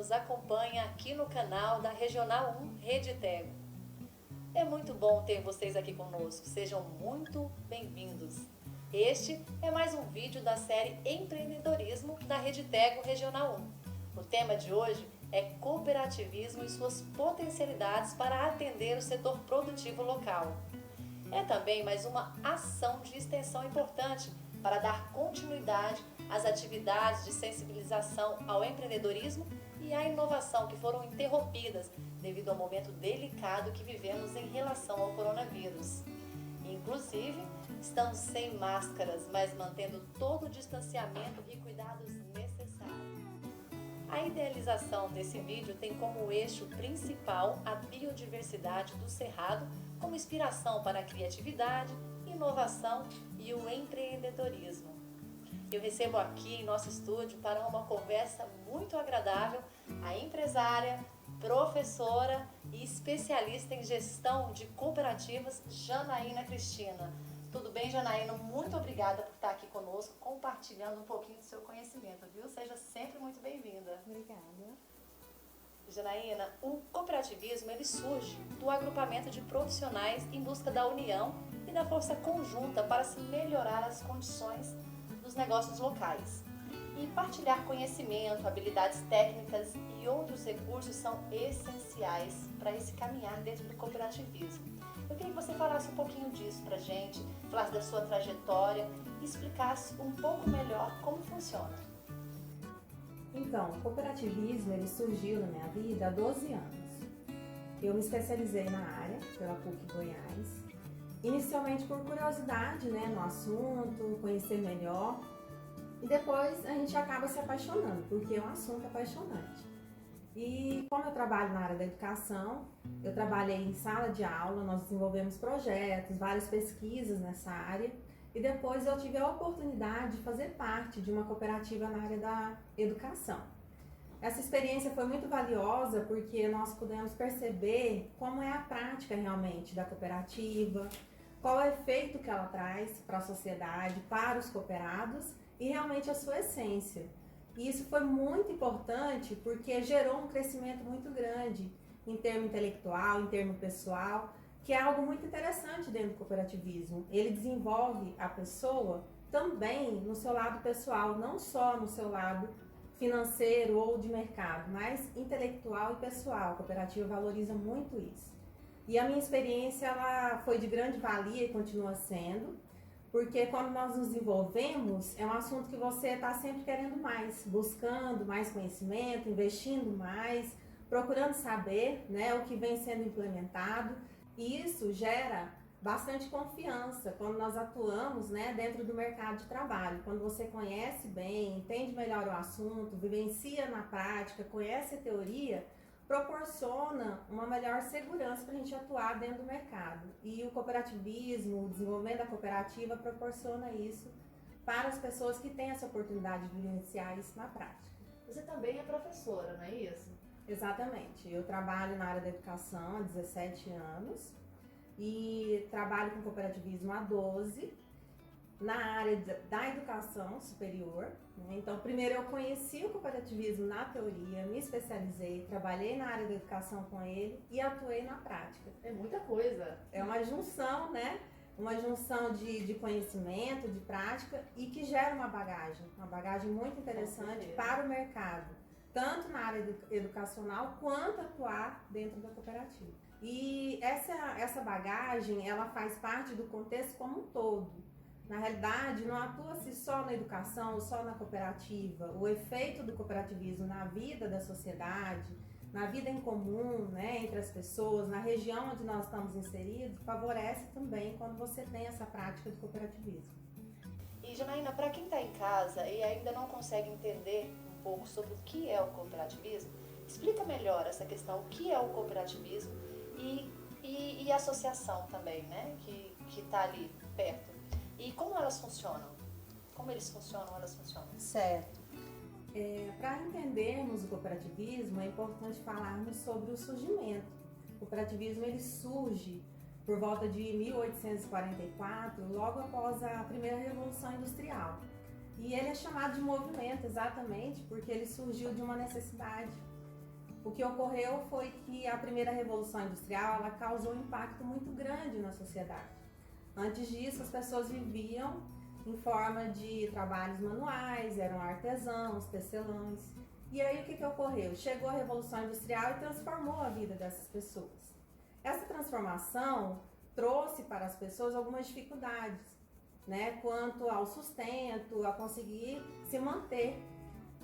nos acompanha aqui no canal da Regional 1 Rede Tego. É muito bom ter vocês aqui conosco, sejam muito bem-vindos. Este é mais um vídeo da série Empreendedorismo da Rede Tego Regional 1. O tema de hoje é cooperativismo e suas potencialidades para atender o setor produtivo local. É também mais uma ação de extensão importante para dar continuidade às atividades de sensibilização ao empreendedorismo e à inovação que foram interrompidas devido ao momento delicado que vivemos em relação ao coronavírus. Inclusive, estamos sem máscaras, mas mantendo todo o distanciamento e cuidados necessários. A idealização desse vídeo tem como eixo principal a biodiversidade do Cerrado como inspiração para a criatividade, inovação e o empreendedorismo. Eu recebo aqui em nosso estúdio para uma conversa muito agradável a empresária, professora e especialista em gestão de cooperativas, Janaína Cristina. Tudo bem, Janaína? Muito obrigada por estar aqui conosco, compartilhando um pouquinho do seu conhecimento, viu? Seja sempre muito bem-vinda. Obrigada. Janaína, o cooperativismo ele surge do agrupamento de profissionais em busca da união e da força conjunta para se melhorar as condições dos negócios locais. E partilhar conhecimento, habilidades técnicas e outros recursos são essenciais para esse caminhar dentro do cooperativismo. Eu queria que você falasse um pouquinho disso para a gente, falasse da sua trajetória e explicasse um pouco melhor como funciona. Então, o cooperativismo ele surgiu na minha vida há 12 anos. Eu me especializei na área, pela PUC Goiás, inicialmente por curiosidade no assunto, conhecer melhor, e depois a gente acaba se apaixonando, porque é um assunto apaixonante. E como eu trabalho na área da educação, eu trabalhei em sala de aula, nós desenvolvemos projetos, várias pesquisas nessa área, e depois eu tive a oportunidade de fazer parte de uma cooperativa na área da educação. Essa experiência foi muito valiosa porque nós pudemos perceber como é a prática realmente da cooperativa, qual é o efeito que ela traz para a sociedade, para os cooperados e realmente a sua essência. E isso foi muito importante porque gerou um crescimento muito grande em termo intelectual, em termo pessoal, que é algo muito interessante dentro do cooperativismo. Ele desenvolve a pessoa também no seu lado pessoal, não só no seu lado financeiro ou de mercado, mas intelectual e pessoal. A cooperativa valoriza muito isso. E a minha experiência ela foi de grande valia e continua sendo, porque quando nós nos envolvemos, é um assunto que você está sempre querendo mais, buscando mais conhecimento, investindo mais, procurando saber o que vem sendo implementado. E isso gera bastante confiança quando nós atuamos dentro do mercado de trabalho. Quando você conhece bem, entende melhor o assunto, vivencia na prática, conhece a teoria, proporciona uma melhor segurança para a gente atuar dentro do mercado. E o cooperativismo, o desenvolvimento da cooperativa proporciona isso para as pessoas que têm essa oportunidade de vivenciar isso na prática. Você também é professora, não é isso? Exatamente. Eu trabalho na área da educação há 17 anos e trabalho com cooperativismo há 12 na área da educação superior. Então, primeiro eu conheci o cooperativismo na teoria, me especializei, trabalhei na área da educação com ele e atuei na prática. É muita coisa. É uma junção, uma junção de conhecimento, de prática e que gera uma bagagem muito interessante para o mercado, tanto na área educacional quanto atuar dentro da cooperativa. E essa bagagem, ela faz parte do contexto como um todo. Na realidade, não atua-se só na educação, só na cooperativa. O efeito do cooperativismo na vida da sociedade, na vida em comum, entre as pessoas, na região onde nós estamos inseridos, favorece também quando você tem essa prática do cooperativismo. E, Janaína, para quem está em casa e ainda não consegue entender um pouco sobre o que é o cooperativismo, explica melhor essa questão, o que é o cooperativismo e a associação também, que está ali perto. E como elas funcionam? Como eles funcionam, elas funcionam? Certo. Para entendermos o cooperativismo, é importante falarmos sobre o surgimento. O cooperativismo ele surge por volta de 1844, logo após a primeira Revolução Industrial. E ele é chamado de movimento exatamente porque ele surgiu de uma necessidade. o que ocorreu foi que a primeira Revolução Industrial ela causou um impacto muito grande na sociedade. Antes disso, as pessoas viviam em forma de trabalhos manuais, eram artesãos, tecelães. E aí o que ocorreu? Chegou a Revolução Industrial e transformou a vida dessas pessoas. Essa transformação trouxe para as pessoas algumas dificuldades, né, quanto ao sustento, a conseguir se manter,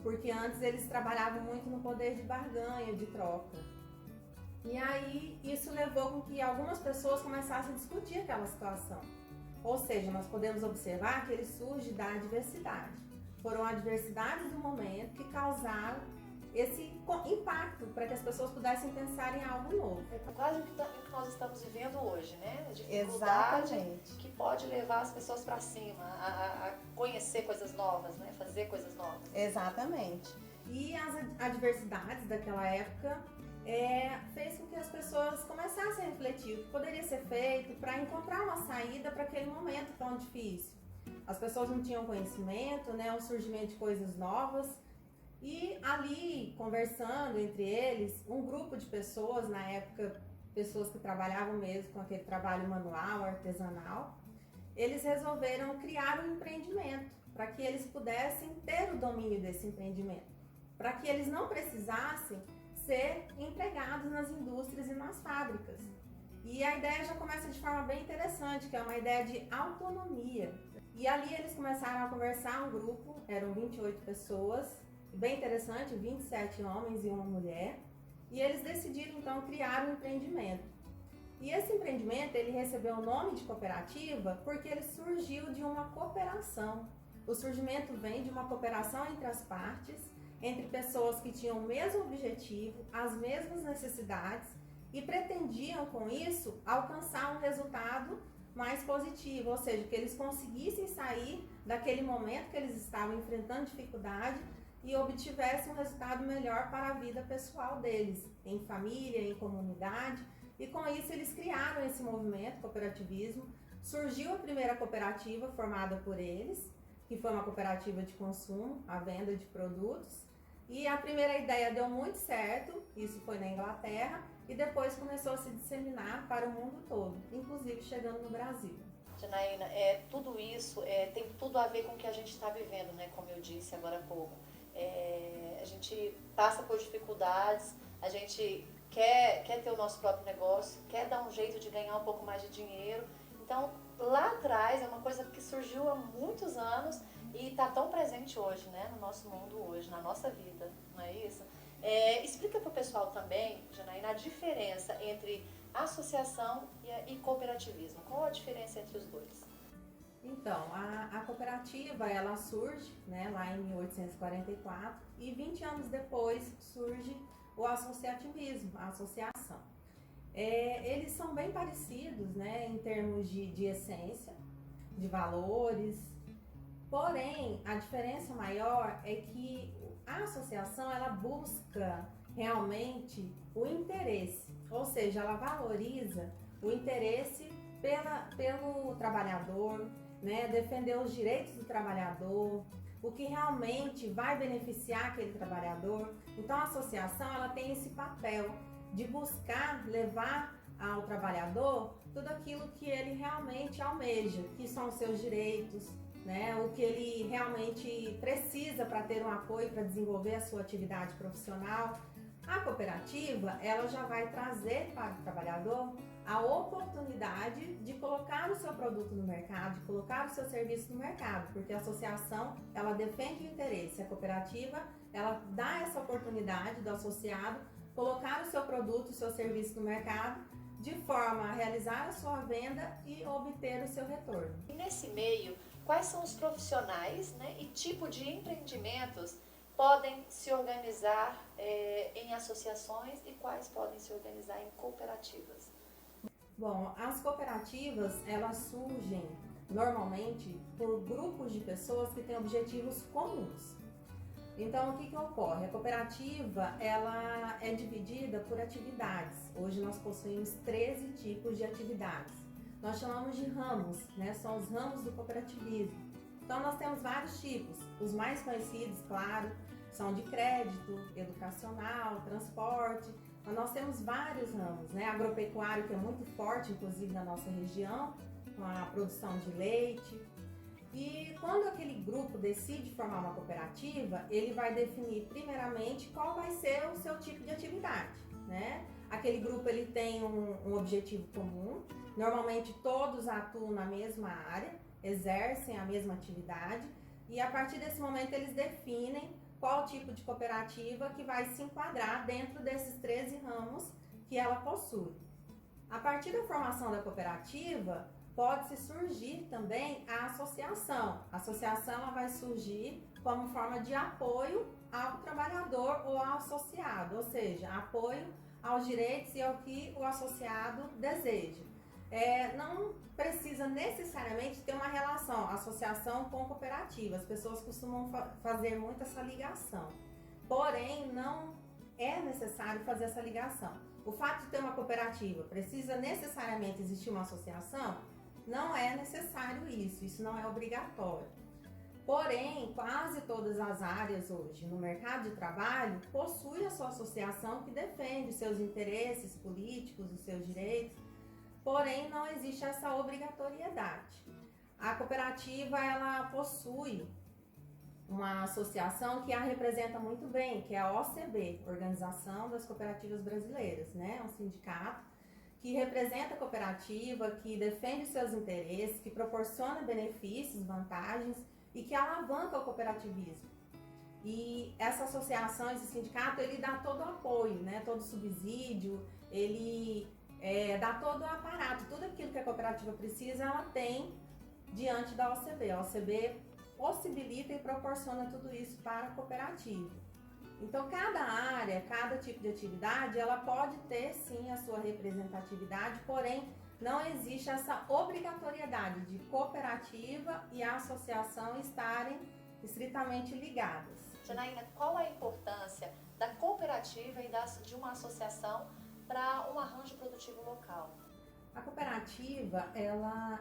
porque antes eles trabalhavam muito no poder de barganha, de troca. E aí isso levou com que algumas pessoas começassem a discutir aquela situação. Ou seja, nós podemos observar que ele surge da adversidade. Foram adversidades do momento que causaram esse impacto para que as pessoas pudessem pensar em algo novo. É quase o que nós estamos vivendo hoje, né? A dificuldade que pode levar as pessoas para cima, a conhecer coisas novas, né? Fazer coisas novas. Exatamente. E as adversidades daquela época fez com que as pessoas começassem a refletir o que poderia ser feito para encontrar uma saída para aquele momento tão difícil. As pessoas não tinham conhecimento, né? O surgimento de coisas novas. E ali, conversando entre eles, um grupo de pessoas, na época, pessoas que trabalhavam mesmo com aquele trabalho manual, artesanal, eles resolveram criar um empreendimento para que eles pudessem ter o domínio desse empreendimento, para que eles não precisassem ser empregados nas indústrias e nas fábricas. E a ideia já começa de forma bem interessante, que é uma ideia de autonomia. E ali eles começaram a conversar, um grupo, eram 28 pessoas, bem interessante, 27 homens e uma mulher, e eles decidiram então criar um empreendimento. E esse empreendimento ele recebeu o nome de cooperativa porque ele surgiu de uma cooperação. O surgimento vem de uma cooperação entre as partes, entre pessoas que tinham o mesmo objetivo, as mesmas necessidades e pretendiam com isso alcançar um resultado mais positivo, ou seja, que eles conseguissem sair daquele momento que eles estavam enfrentando dificuldade e obtivessem um resultado melhor para a vida pessoal deles, em família, em comunidade. E com isso eles criaram esse movimento, cooperativismo. Surgiu a primeira cooperativa formada por eles, que foi uma cooperativa de consumo, a venda de produtos. E a primeira ideia deu muito certo, isso foi na Inglaterra, e depois começou a se disseminar para o mundo todo, inclusive chegando no Brasil. Janaína, tudo isso tem tudo a ver com o que a gente está vivendo, né? Como eu disse agora há pouco. A gente passa por dificuldades, a gente quer ter o nosso próprio negócio, quer dar um jeito de ganhar um pouco mais de dinheiro. Então, lá atrás, é uma coisa que surgiu há muitos anos e está tão presente hoje, né? No nosso mundo hoje, na nossa vida, não é isso? Explica para o pessoal também, Janaína, a diferença entre associação e cooperativismo. Qual a diferença entre os dois? Então, a cooperativa ela surge, né, lá em 1844 e 20 anos depois surge o associativismo, a associação. Eles são bem parecidos, né, em termos de essência, de valores, porém a diferença maior é que a associação ela busca realmente o interesse, ou seja, ela valoriza o interesse pelo trabalhador, né, defender os direitos do trabalhador, o que realmente vai beneficiar aquele trabalhador. Então a associação ela tem esse papel de buscar levar ao trabalhador tudo aquilo que ele realmente almeja, que são os seus direitos, né, o que ele realmente precisa para ter um apoio para desenvolver a sua atividade profissional. A cooperativa ela já vai trazer para o trabalhador a oportunidade de colocar o seu produto no mercado, de colocar o seu serviço no mercado, porque a associação ela defende o interesse, a cooperativa ela dá essa oportunidade do associado colocar o seu produto, o seu serviço no mercado, de forma a realizar a sua venda e obter o seu retorno. E nesse meio, quais são os profissionais, né, e tipo de empreendimentos podem se organizar em associações e quais podem se organizar em cooperativas? Bom, as cooperativas, elas surgem normalmente por grupos de pessoas que têm objetivos comuns. Então, o que ocorre? A cooperativa, ela é dividida por atividades. Hoje nós possuímos 13 tipos de atividades. Nós chamamos de ramos, né? São os ramos do cooperativismo. Então, nós temos vários tipos. Os mais conhecidos, claro, opção de crédito, educacional, transporte. Mas nós temos vários ramos, né? Agropecuário, que é muito forte, inclusive na nossa região, com a produção de leite. E quando aquele grupo decide formar uma cooperativa, ele vai definir primeiramente qual vai ser o seu tipo de atividade, né? Aquele grupo ele tem um objetivo comum, normalmente todos atuam na mesma área, exercem a mesma atividade e a partir desse momento eles definem qual tipo de cooperativa que vai se enquadrar dentro desses 13 ramos que ela possui. A partir da formação da cooperativa, pode-se surgir também a associação. A associação ela vai surgir como forma de apoio ao trabalhador ou ao associado, ou seja, apoio aos direitos e ao que o associado deseja. Não precisa necessariamente ter uma relação, associação com cooperativa. As pessoas costumam fazer muito essa ligação. Porém, não é necessário fazer essa ligação. O fato de ter uma cooperativa precisa necessariamente existir uma associação? Não é necessário isso não é obrigatório. Porém, quase todas as áreas hoje no mercado de trabalho possuem a sua associação que defende os seus interesses políticos, os seus direitos, porém não existe essa obrigatoriedade. A cooperativa ela possui uma associação que a representa muito bem, que é a OCB, Organização das Cooperativas Brasileiras, né? Um sindicato que representa a cooperativa, que defende os seus interesses, que proporciona benefícios, vantagens e que alavanca o cooperativismo. E essa associação, esse sindicato, ele dá todo o apoio, né? Todo o subsídio, ele dá todo o aparato, tudo aquilo que a cooperativa precisa, ela tem diante da OCB. A OCB possibilita e proporciona tudo isso para a cooperativa. Então, cada área, cada tipo de atividade, ela pode ter sim a sua representatividade, porém, não existe essa obrigatoriedade de cooperativa e a associação estarem estritamente ligadas. Janaína, qual a importância da cooperativa e de uma associação para um arranjo produtivo local? A cooperativa,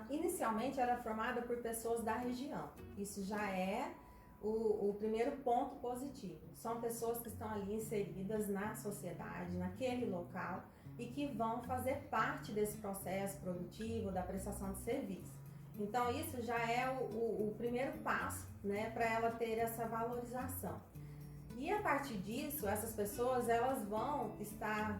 inicialmente era formada por pessoas da região. Isso já é o primeiro ponto positivo. São pessoas que estão ali inseridas na sociedade, naquele local e que vão fazer parte desse processo produtivo, da prestação de serviço. Então isso já é o primeiro passo, né, para ela ter essa valorização. E a partir disso, essas pessoas elas vão estar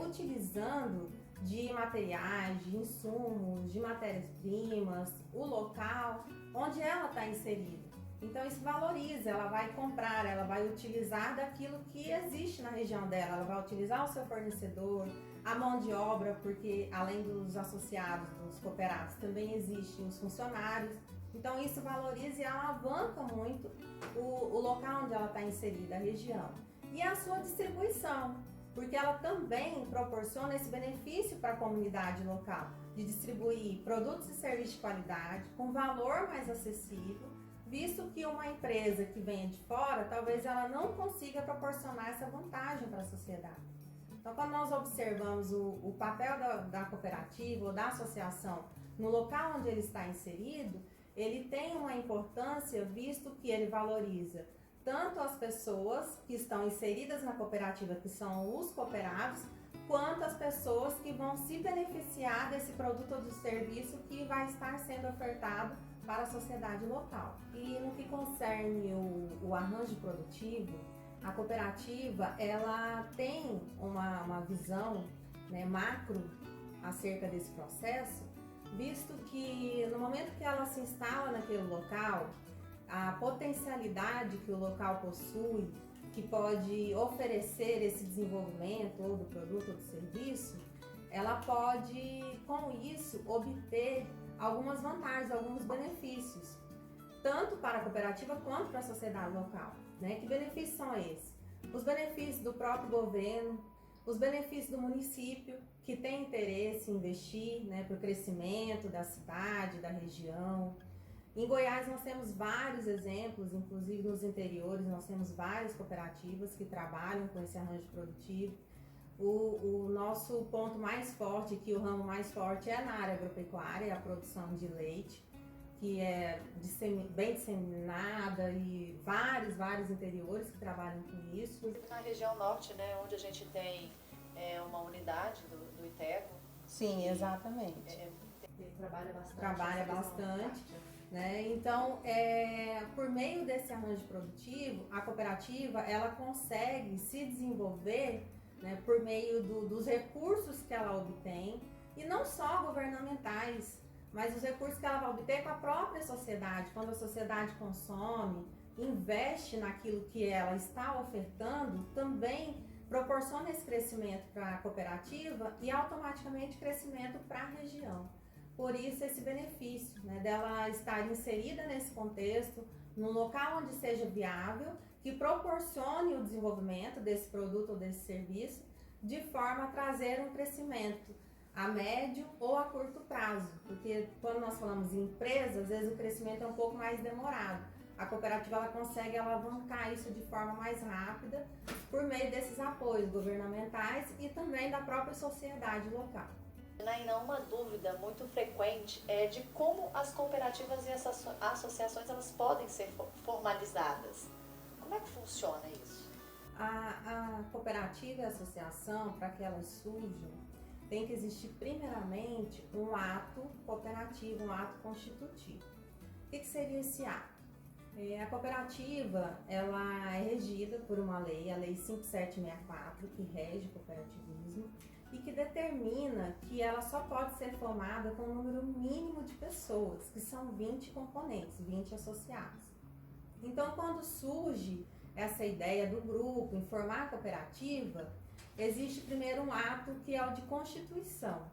utilizando de materiais, de insumos, de matérias-primas, o local onde ela está inserida. Então isso valoriza, ela vai comprar, ela vai utilizar daquilo que existe na região dela, ela vai utilizar o seu fornecedor, a mão de obra, porque além dos associados, dos cooperados, também existem os funcionários. Então isso valoriza e alavanca muito o local onde ela está inserida, a região. E a sua distribuição, porque ela também proporciona esse benefício para a comunidade local, de distribuir produtos e serviços de qualidade, com valor mais acessível, visto que uma empresa que venha de fora, talvez ela não consiga proporcionar essa vantagem para a sociedade. Então, quando nós observamos o papel da cooperativa ou da associação no local onde ele está inserido, ele tem uma importância, visto que ele valoriza tanto as pessoas que estão inseridas na cooperativa, que são os cooperados, quanto as pessoas que vão se beneficiar desse produto ou do serviço que vai estar sendo ofertado para a sociedade local. E no que concerne o arranjo produtivo, a cooperativa ela tem uma visão, né, macro acerca desse processo, visto que no momento que ela se instala naquele local, a potencialidade que o local possui, que pode oferecer esse desenvolvimento ou do produto ou do serviço, ela pode, com isso, obter algumas vantagens, alguns benefícios, tanto para a cooperativa quanto para a sociedade local. Né? Que benefícios são esses? Os benefícios do próprio governo, os benefícios do município, que tem interesse em investir, né, para o crescimento da cidade, da região. Em Goiás nós temos vários exemplos, inclusive nos interiores nós temos várias cooperativas que trabalham com esse arranjo produtivo. O nosso ponto mais forte, que o ramo mais forte é na área agropecuária, a produção de leite. que é bem disseminada e vários interiores que trabalham com isso. Na região norte, né, onde a gente tem uma unidade do ITECO. Sim, exatamente. Ele trabalha bastante. Trabalha bastante. Né? Então, por meio desse arranjo produtivo, a cooperativa ela consegue se desenvolver, né, por meio dos recursos que ela obtém, e não só governamentais, mas os recursos que ela vai obter com a própria sociedade. Quando a sociedade consome, investe naquilo que ela está ofertando, também proporciona esse crescimento para a cooperativa e automaticamente crescimento para a região. Por isso esse benefício, né, dela estar inserida nesse contexto, num local onde seja viável, que proporcione o desenvolvimento desse produto ou desse serviço, de forma a trazer um crescimento a médio ou a curto prazo, porque quando nós falamos em empresas, às vezes o crescimento é um pouco mais demorado. A cooperativa ela consegue alavancar isso de forma mais rápida por meio desses apoios governamentais e também da própria sociedade local. Janaína, uma dúvida muito frequente é de como as cooperativas e essas associações elas podem ser formalizadas. Como é que funciona isso? A cooperativa e a associação, para que elas surjam, tem que existir primeiramente um ato cooperativo, um ato constitutivo. O que seria esse ato? A cooperativa ela é regida por uma lei, a Lei 5764, que rege o cooperativismo e que determina que ela só pode ser formada com um número mínimo de pessoas, que são 20 componentes, 20 associados. Então, quando surge essa ideia do grupo em formar a cooperativa, existe primeiro um ato que é o de constituição.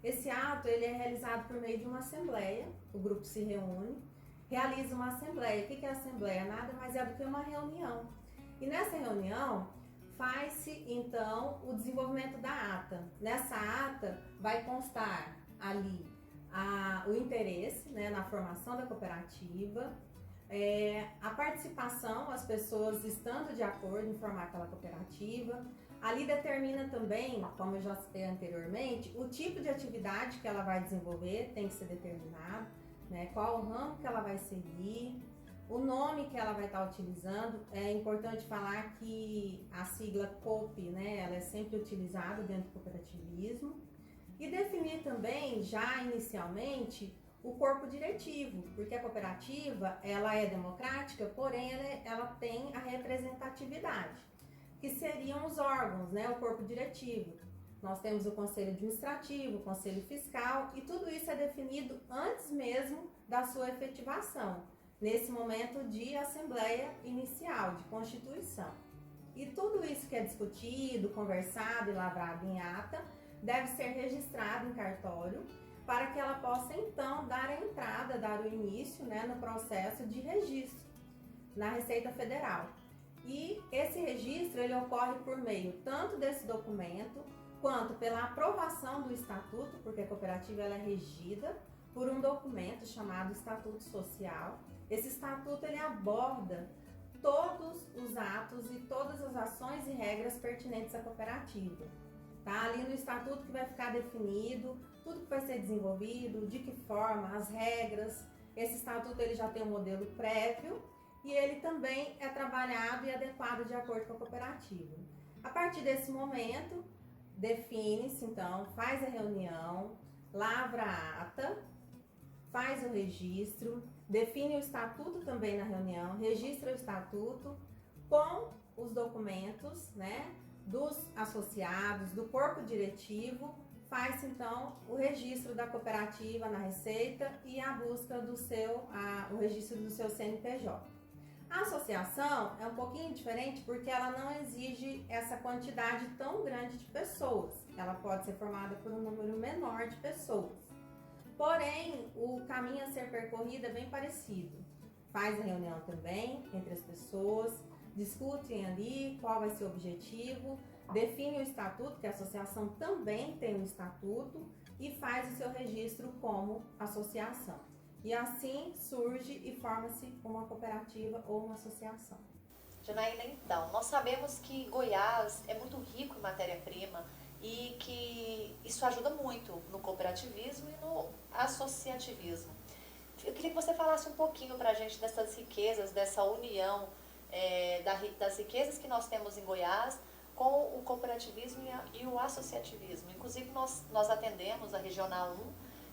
Esse ato ele é realizado por meio de uma assembleia, o grupo se reúne, realiza uma assembleia. O que é a assembleia? Nada mais é do que uma reunião. E nessa reunião faz-se então o desenvolvimento da ata. Nessa ata vai constar ali o interesse, né, na formação da cooperativa, a participação, as pessoas estando de acordo em formar aquela cooperativa. Ali determina também, como eu já citei anteriormente, o tipo de atividade que ela vai desenvolver, tem que ser determinado, né, qual o ramo que ela vai seguir, o nome que ela vai estar utilizando. É importante falar que a sigla COP, né, ela é sempre utilizada dentro do cooperativismo. E definir também, já inicialmente, o corpo diretivo, porque a cooperativa ela é democrática, porém ela tem a representatividade, que seriam os órgãos, né, o corpo diretivo. Nós temos o conselho administrativo, o conselho fiscal, e tudo isso é definido antes mesmo da sua efetivação, nesse momento de assembleia inicial, de constituição. E tudo isso que é discutido, conversado e lavrado em ata, deve ser registrado em cartório, para que ela possa então dar a entrada, dar o início, né, no processo de registro na Receita Federal. E esse registro ele ocorre por meio tanto desse documento, quanto pela aprovação do estatuto, porque a cooperativa ela é regida por um documento chamado Estatuto Social. Esse estatuto ele aborda todos os atos e todas as ações e regras pertinentes à cooperativa. Tá? Ali no estatuto que vai ficar definido tudo que vai ser desenvolvido, de que forma, as regras. Esse estatuto ele já tem um modelo prévio e ele também é trabalhado e adequado de acordo com a cooperativa. A partir desse momento, define-se então, faz a reunião, lavra a ata, faz o registro, define o estatuto também na reunião, registra o estatuto com os documentos, né, dos associados, do corpo diretivo, faz então o registro da cooperativa na Receita e a busca do o registro do seu CNPJ. A associação é um pouquinho diferente porque ela não exige essa quantidade tão grande de pessoas. Ela pode ser formada por um número menor de pessoas. Porém, o caminho a ser percorrido é bem parecido. Faz a reunião também entre as pessoas, discutem ali qual vai ser o objetivo, define o estatuto, que a associação também tem um estatuto, e faz o seu registro como associação. E assim surge e forma-se uma cooperativa ou uma associação. Janaína, então, nós sabemos que Goiás é muito rico em matéria-prima e que isso ajuda muito no cooperativismo e no associativismo. Eu queria que você falasse um pouquinho para a gente dessas riquezas, dessa união, das riquezas que nós temos em Goiás com o cooperativismo e o associativismo. Inclusive, nós atendemos a Regional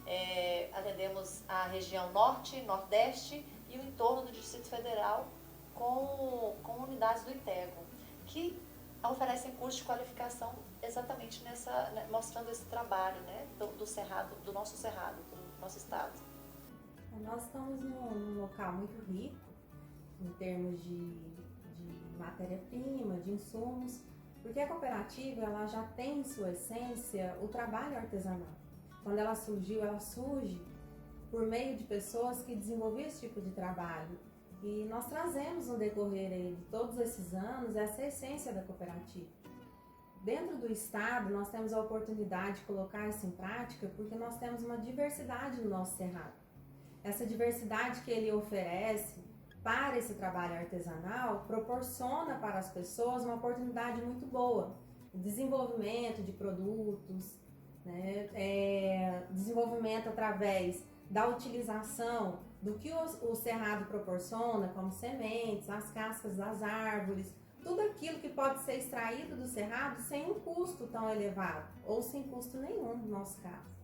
1, atendemos a região Norte, Nordeste e o entorno do Distrito Federal com unidades do ITEGO, que oferecem curso de qualificação exatamente mostrando esse trabalho, né, do Cerrado, do nosso Cerrado, do nosso estado. Nós estamos num local muito rico em termos de matéria-prima, de insumos, porque a cooperativa ela já tem em sua essência o trabalho artesanal. Quando ela surge por meio de pessoas que desenvolviam esse tipo de trabalho. E nós trazemos no decorrer de todos esses anos essa essência da cooperativa. Dentro do estado, nós temos a oportunidade de colocar isso em prática porque nós temos uma diversidade no nosso cerrado. Essa diversidade que ele oferece para esse trabalho artesanal proporciona para as pessoas uma oportunidade muito boa. O desenvolvimento de produtos, né? Desenvolvimento através da utilização do que o cerrado proporciona, como sementes, as cascas das árvores, tudo aquilo que pode ser extraído do cerrado sem um custo tão elevado, ou sem custo nenhum no nosso caso.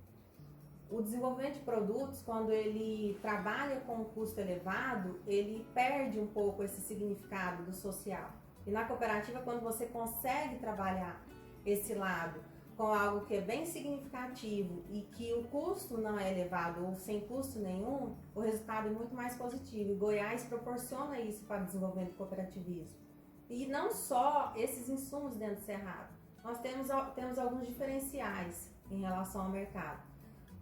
O desenvolvimento de produtos, quando ele trabalha com um custo elevado, ele perde um pouco esse significado do social. E na cooperativa, quando você consegue trabalhar esse lado com algo que é bem significativo e que o custo não é elevado ou sem custo nenhum, o resultado é muito mais positivo. E Goiás proporciona isso para o desenvolvimento do cooperativismo. E não só esses insumos dentro do cerrado, nós temos alguns diferenciais em relação ao mercado.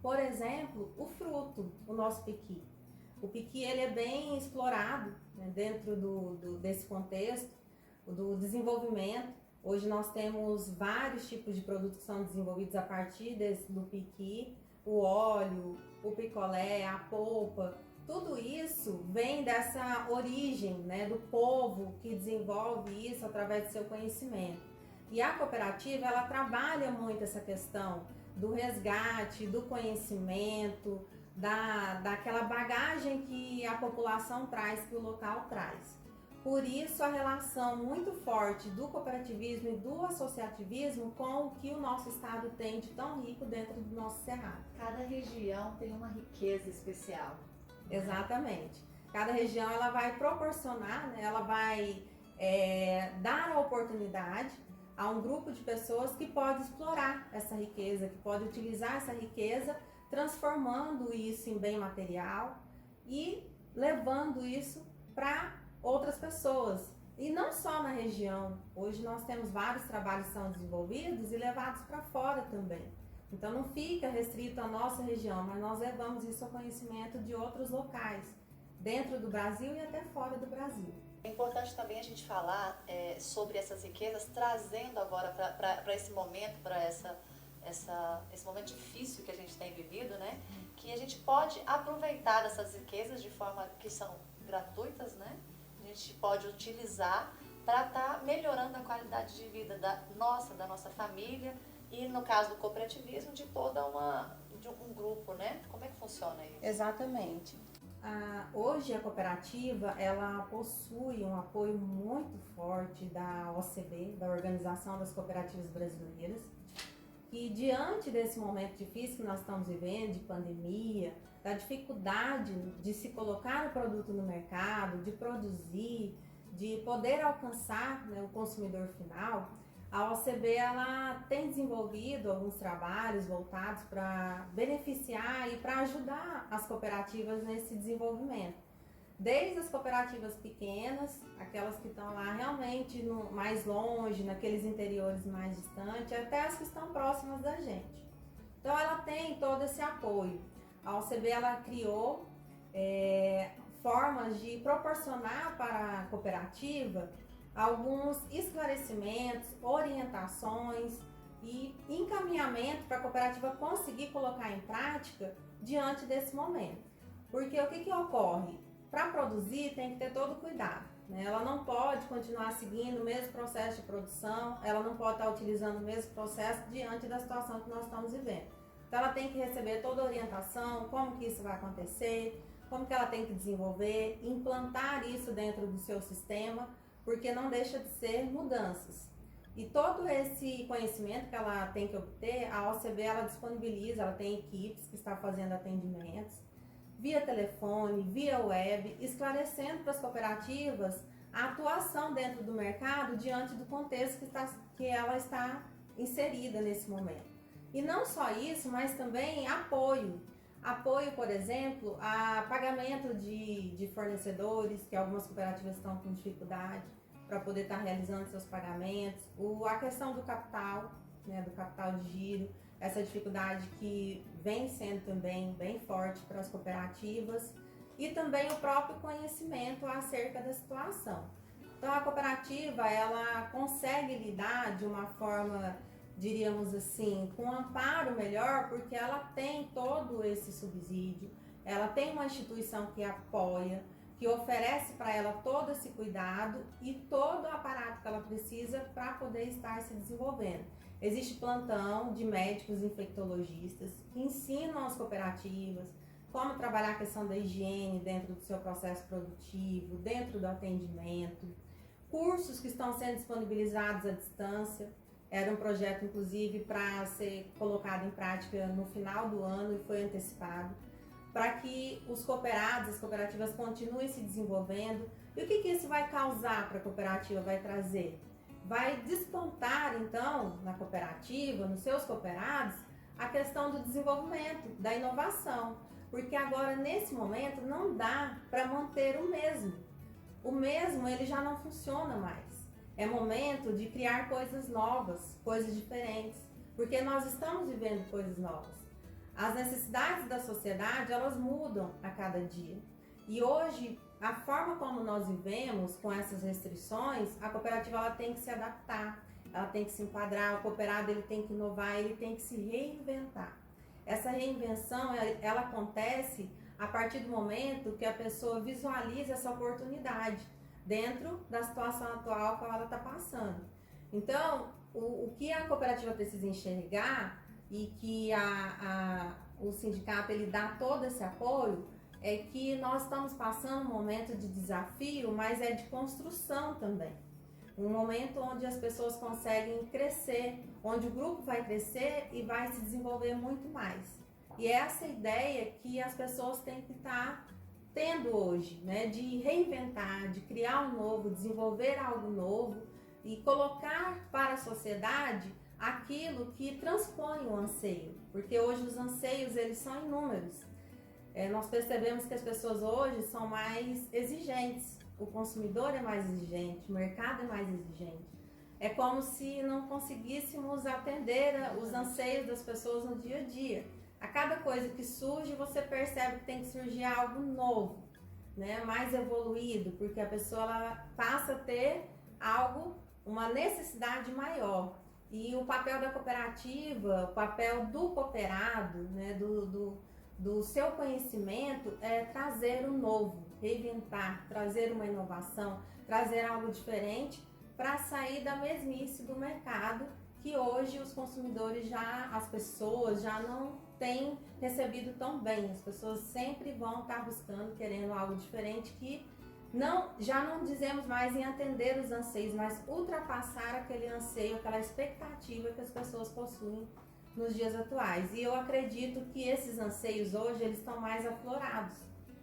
Por exemplo, o fruto, o nosso piqui. O piqui ele é bem explorado, né, dentro desse contexto do desenvolvimento. Hoje nós temos vários tipos de produtos que são desenvolvidos a partir do piqui, o óleo, o picolé, a polpa. Tudo isso vem dessa origem, né, do povo que desenvolve isso através do seu conhecimento. E a cooperativa, ela trabalha muito essa questão do resgate, do conhecimento, daquela bagagem que a população traz, que o local traz. Por isso, a relação muito forte do cooperativismo e do associativismo com o que o nosso estado tem de tão rico dentro do nosso cerrado. Cada região tem uma riqueza especial. Exatamente. Cada região ela vai proporcionar, né, ela vai dar a oportunidade a um grupo de pessoas que pode explorar essa riqueza, que pode utilizar essa riqueza, transformando isso em bem material e levando isso para outras pessoas. E não só na região. Hoje nós temos vários trabalhos que são desenvolvidos e levados para fora também. Então não fica restrito à nossa região, mas nós levamos isso ao conhecimento de outros locais, dentro do Brasil e até fora do Brasil. É importante também a gente falar sobre essas riquezas, trazendo agora para esse momento, para esse momento difícil que a gente tem vivido, né? Que a gente pode aproveitar essas riquezas de forma que são gratuitas, né? A gente pode utilizar para estar melhorando a qualidade de vida da nossa família e, no caso do cooperativismo, de um grupo, né? Como é que funciona isso? Exatamente. Hoje a cooperativa ela possui um apoio muito forte da OCB, da Organização das Cooperativas Brasileiras, que diante desse momento difícil que nós estamos vivendo, de pandemia, da dificuldade de se colocar o produto no mercado, de produzir, de poder alcançar, né, o consumidor final, a OCB ela tem desenvolvido alguns trabalhos voltados para beneficiar e para ajudar as cooperativas nesse desenvolvimento. Desde as cooperativas pequenas, aquelas que estão lá realmente mais longe, naqueles interiores mais distantes, até as que estão próximas da gente. Então ela tem todo esse apoio. A OCB ela criou formas de proporcionar para a cooperativa alguns esclarecimentos, orientações e encaminhamento para a cooperativa conseguir colocar em prática diante desse momento. Porque o que ocorre? Para produzir tem que ter todo cuidado, né? Ela não pode continuar seguindo o mesmo processo de produção, ela não pode estar utilizando o mesmo processo diante da situação que nós estamos vivendo. Então ela tem que receber toda a orientação, como que isso vai acontecer, como que ela tem que desenvolver, implantar isso dentro do seu sistema, porque não deixa de ser mudanças. E todo esse conhecimento que ela tem que obter, a OCB ela disponibiliza, ela tem equipes que estão fazendo atendimentos via telefone, via web, esclarecendo para as cooperativas a atuação dentro do mercado diante do contexto que ela está inserida nesse momento. E não só isso, mas também apoio. Apoio, por exemplo, a pagamento de fornecedores, que algumas cooperativas estão com dificuldade para poder estar realizando seus pagamentos, a questão do capital, né, do capital de giro, essa dificuldade que vem sendo também bem forte para as cooperativas, e também o próprio conhecimento acerca da situação. Então a cooperativa ela consegue lidar de uma forma, diríamos assim, com um amparo melhor, porque ela tem todo esse subsídio, ela tem uma instituição que apoia, que oferece para ela todo esse cuidado e todo o aparato que ela precisa para poder estar se desenvolvendo. Existe plantão de médicos infectologistas que ensinam as cooperativas como trabalhar a questão da higiene dentro do seu processo produtivo, dentro do atendimento, cursos que estão sendo disponibilizados à distância. Era um projeto, inclusive, para ser colocado em prática no final do ano e foi antecipado, para que os cooperados, as cooperativas continuem se desenvolvendo. E o que isso vai causar para a cooperativa, vai trazer? Vai despontar, então, na cooperativa, nos seus cooperados, a questão do desenvolvimento, da inovação. Porque agora, nesse momento, não dá para manter o mesmo. O mesmo, ele já não funciona mais. É momento de criar coisas novas, coisas diferentes, porque nós estamos vivendo coisas novas. As necessidades da sociedade, elas mudam a cada dia. E hoje, a forma como nós vivemos com essas restrições, a cooperativa ela tem que se adaptar, ela tem que se enquadrar, o cooperado ele tem que inovar, ele tem que se reinventar. Essa reinvenção, ela acontece a partir do momento que a pessoa visualiza essa oportunidade dentro da situação atual que ela está passando. Então, o que a cooperativa precisa enxergar e que o sindicato ele dá todo esse apoio, é que nós estamos passando um momento de desafio, mas é de construção também. Um momento onde as pessoas conseguem crescer, onde o grupo vai crescer e vai se desenvolver muito mais. E é essa ideia que as pessoas têm que estar tendo hoje, né? De reinventar, de criar um novo, desenvolver algo novo e colocar para a sociedade aquilo que transpõe o anseio, porque hoje os anseios eles são inúmeros. Nós percebemos que as pessoas hoje são mais exigentes, o consumidor é mais exigente, o mercado é mais exigente. É como se não conseguíssemos atender os anseios das pessoas no dia a dia. A cada coisa que surge, você percebe que tem que surgir algo novo, né? Mais evoluído, porque a pessoa ela passa a ter algo, uma necessidade maior. E o papel da cooperativa, o papel do cooperado, né, do seu conhecimento é trazer o novo, reinventar, trazer uma inovação, trazer algo diferente para sair da mesmice do mercado que hoje os consumidores as pessoas já não têm recebido tão bem. As pessoas sempre vão estar buscando, querendo algo diferente que já não dizemos mais em atender os anseios, mas ultrapassar aquele anseio, aquela expectativa que as pessoas possuem nos dias atuais. E eu acredito que esses anseios hoje eles estão mais aflorados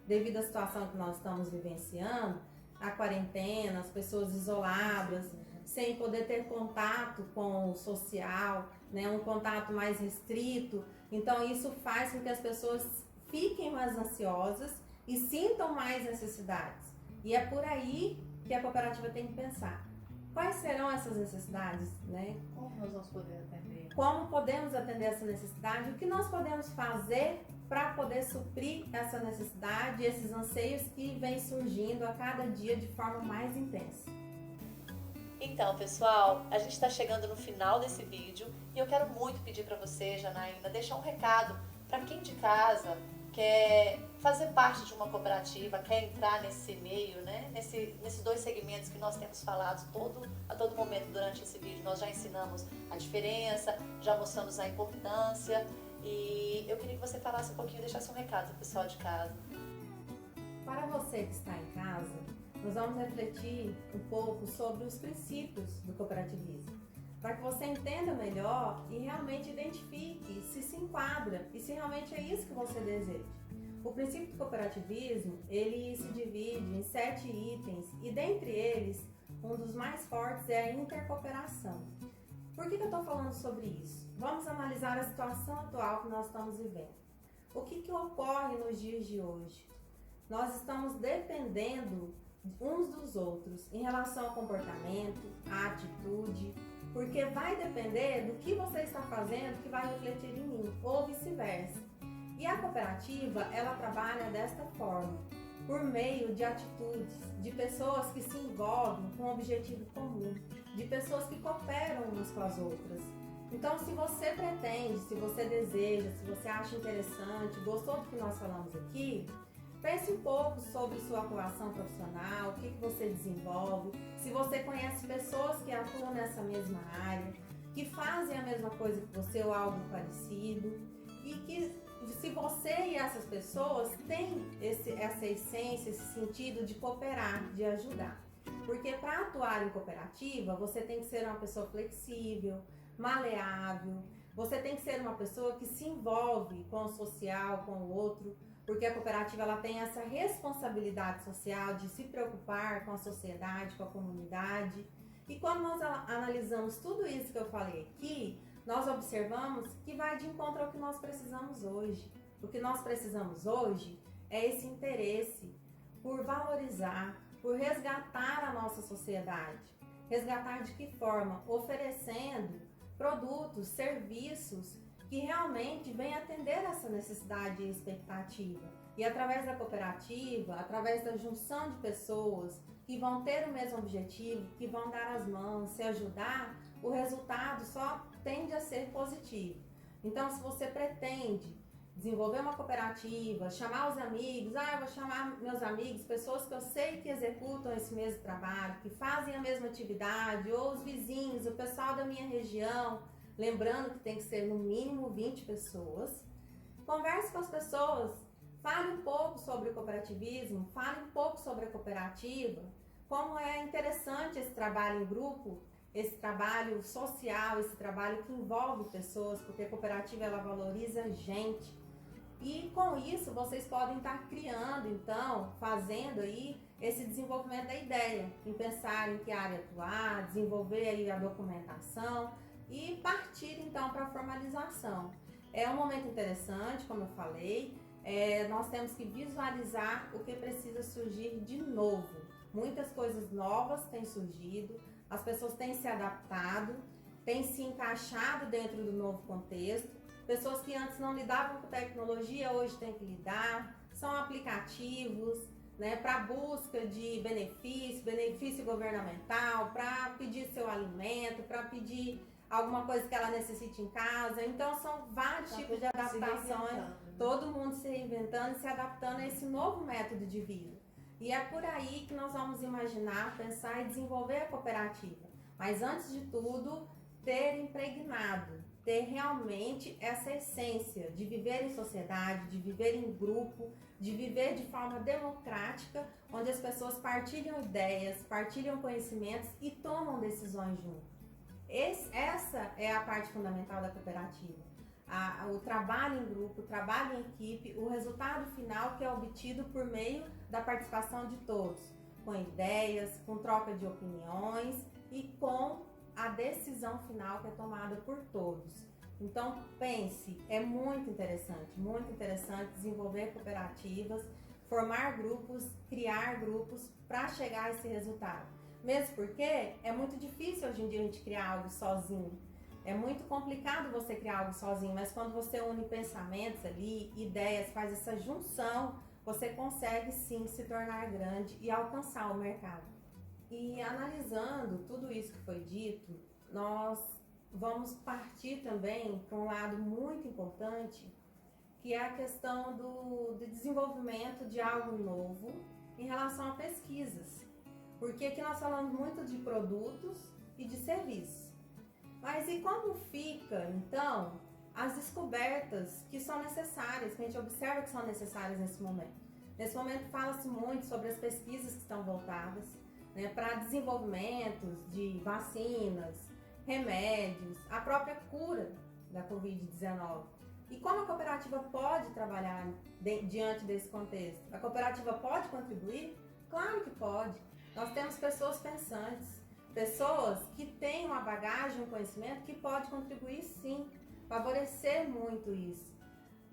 devido à situação que nós estamos vivenciando, a quarentena, as pessoas isoladas, sem poder ter contato com o social, né, um contato mais restrito. Então isso faz com que as pessoas fiquem mais ansiosas e sintam mais necessidades. E é por aí que a cooperativa tem que pensar. Quais serão essas necessidades, né? Como nós vamos poder atender? Como podemos atender essa necessidade? O que nós podemos fazer para poder suprir essa necessidade, esses anseios que vêm surgindo a cada dia de forma mais intensa? Então, pessoal, a gente está chegando no final desse vídeo e eu quero muito pedir para você, Janaína, deixar um recado para quem de casa quer fazer parte de uma cooperativa, quer entrar nesse meio, né? Nesses dois segmentos que nós temos falado a todo momento durante esse vídeo. Nós já ensinamos a diferença, já mostramos a importância e eu queria que você falasse um pouquinho, deixasse um recado para o pessoal de casa. para você que está em casa, nós vamos refletir um pouco sobre os princípios do cooperativismo, para que você entenda melhor e realmente identifique se enquadra e se realmente é isso que você deseja. O princípio do cooperativismo, ele se divide em 7 itens e dentre eles, um dos mais fortes é a intercooperação. Por que eu estou falando sobre isso? Vamos analisar a situação atual que nós estamos vivendo. O que ocorre nos dias de hoje? Nós estamos dependendo uns dos outros em relação ao comportamento, à atitude, porque vai depender do que você está fazendo que vai refletir em mim, ou vice-versa. E a cooperativa, ela trabalha desta forma, por meio de atitudes, de pessoas que se envolvem com um objetivo comum, de pessoas que cooperam umas com as outras. Então, se você pretende, se você deseja, se você acha interessante, gostou do que nós falamos aqui, pense um pouco sobre sua atuação profissional, o que você desenvolve, se você conhece pessoas que atuam nessa mesma área, que fazem a mesma coisa que você ou algo parecido, e que se você e essas pessoas têm essa essência, esse sentido de cooperar, de ajudar. Porque para atuar em cooperativa, você tem que ser uma pessoa flexível, maleável, você tem que ser uma pessoa que se envolve com o social, com o outro, porque a cooperativa ela tem essa responsabilidade social de se preocupar com a sociedade, com a comunidade. E quando nós analisamos tudo isso que eu falei aqui, nós observamos que vai de encontro ao que nós precisamos hoje. O que nós precisamos hoje é esse interesse por valorizar, por resgatar a nossa sociedade. Resgatar de que forma? Oferecendo produtos, serviços que realmente venham atender essa necessidade e expectativa. E através da cooperativa, através da junção de pessoas que vão ter o mesmo objetivo, que vão dar as mãos, se ajudar, o resultado só tende a ser positivo. Então, se você pretende desenvolver uma cooperativa, chamar os amigos, eu vou chamar meus amigos, pessoas que eu sei que executam esse mesmo trabalho, que fazem a mesma atividade, ou os vizinhos, o pessoal da minha região, lembrando que tem que ser no mínimo 20 pessoas. Converse com as pessoas, fale um pouco sobre o cooperativismo, fale um pouco sobre a cooperativa, como é interessante esse trabalho em grupo, esse trabalho social, esse trabalho que envolve pessoas, porque a cooperativa ela valoriza a gente. E com isso vocês podem estar criando, então, fazendo aí esse desenvolvimento da ideia, em pensar em que área atuar, desenvolver aí a documentação e partir então para a formalização. É um momento interessante, como eu falei, nós temos que visualizar o que precisa surgir de novo. Muitas coisas novas têm surgido, as pessoas têm se adaptado, têm se encaixado dentro do novo contexto. Pessoas que antes não lidavam com tecnologia, hoje têm que lidar. São aplicativos, para busca de benefício governamental, para pedir seu alimento, para pedir alguma coisa que ela necessite em casa. Então, são vários tipos de adaptações. Todo mundo se reinventando e se adaptando a esse novo método de vida. E é por aí que nós vamos imaginar, pensar e desenvolver a cooperativa. Mas antes de tudo, ter impregnado, ter realmente essa essência de viver em sociedade, de viver em grupo, de viver de forma democrática, onde as pessoas partilham ideias, partilham conhecimentos e tomam decisões juntos. Essa é a parte fundamental da cooperativa. O trabalho em grupo, o trabalho em equipe, o resultado final que é obtido por meio da participação de todos, com ideias, com troca de opiniões e com a decisão final que é tomada por todos. Então pense, é muito interessante desenvolver cooperativas, formar grupos, criar grupos para chegar a esse resultado. Mesmo porque é muito difícil hoje em dia a gente criar algo sozinho. É muito complicado você criar algo sozinho, mas quando você une pensamentos ali, ideias, faz essa junção, você consegue sim se tornar grande e alcançar o mercado. E analisando tudo isso que foi dito, nós vamos partir também para um lado muito importante, que é a questão do desenvolvimento de algo novo em relação a pesquisas. Porque aqui nós falamos muito de produtos e de serviços. Mas e como fica, então, as descobertas que são necessárias, que a gente observa que são necessárias nesse momento? Nesse momento fala-se muito sobre as pesquisas que estão voltadas, né, para desenvolvimentos de vacinas, remédios, a própria cura da Covid-19. E como a cooperativa pode trabalhar diante desse contexto? A cooperativa pode contribuir? Claro que pode. Nós temos pessoas pensantes, pessoas que têm uma bagagem, um conhecimento que pode contribuir sim, favorecer muito isso.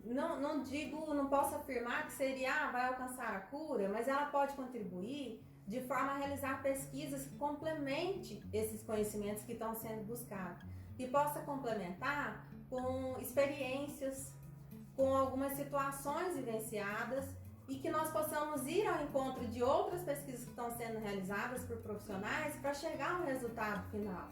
Não posso afirmar que seria, vai alcançar a cura, mas ela pode contribuir de forma a realizar pesquisas que complemente esses conhecimentos que estão sendo buscados. E possa complementar com experiências, com algumas situações vivenciadas e que nós possamos ir ao encontro de outras pesquisas que estão sendo realizadas por profissionais para chegar a um resultado final.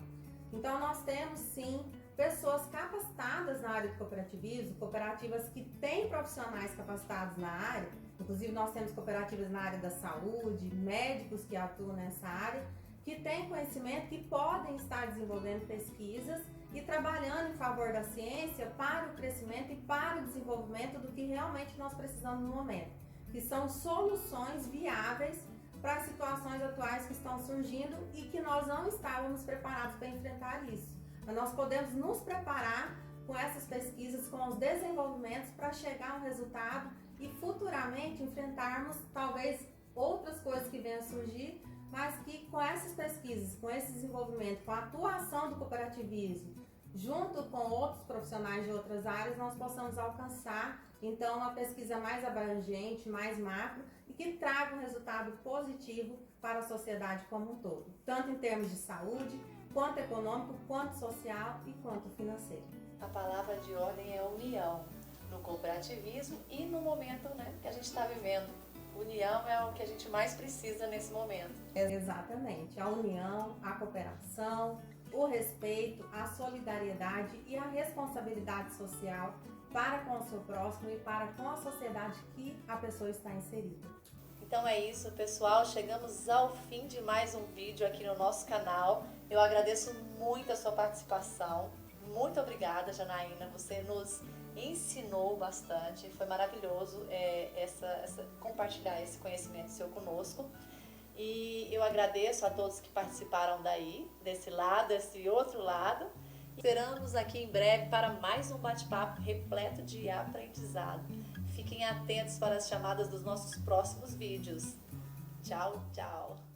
Então nós temos sim pessoas capacitadas na área do cooperativismo, cooperativas que têm profissionais capacitados na área, inclusive nós temos cooperativas na área da saúde, médicos que atuam nessa área, que têm conhecimento, que podem estar desenvolvendo pesquisas e trabalhando em favor da ciência para o crescimento e para o desenvolvimento do que realmente nós precisamos no momento, que são soluções viáveis para as situações atuais que estão surgindo e que nós não estávamos preparados para enfrentar isso. Mas nós podemos nos preparar com essas pesquisas, com os desenvolvimentos para chegar a um resultado e futuramente enfrentarmos talvez outras coisas que venham a surgir, mas que com essas pesquisas, com esse desenvolvimento, com a atuação do cooperativismo, junto com outros profissionais de outras áreas, nós possamos alcançar então uma pesquisa mais abrangente, mais macro e que traga um resultado positivo para a sociedade como um todo, tanto em termos de saúde, quanto econômico, quanto social e quanto financeiro. A palavra de ordem é união no cooperativismo e no momento, né, que a gente está vivendo. União é o que a gente mais precisa nesse momento. Exatamente. A união, a cooperação, o respeito, a solidariedade e a responsabilidade social para com o seu próximo e para com a sociedade que a pessoa está inserida. Então é isso, pessoal. Chegamos ao fim de mais um vídeo aqui no nosso canal. Eu agradeço muito a sua participação. Muito obrigada, Janaína. Você nos ensinou bastante. Foi maravilhoso compartilhar esse conhecimento seu conosco. E eu agradeço a todos que participaram desse lado, desse outro lado. Esperamos aqui em breve para mais um bate-papo repleto de aprendizado. Fiquem atentos para as chamadas dos nossos próximos vídeos. Tchau, tchau!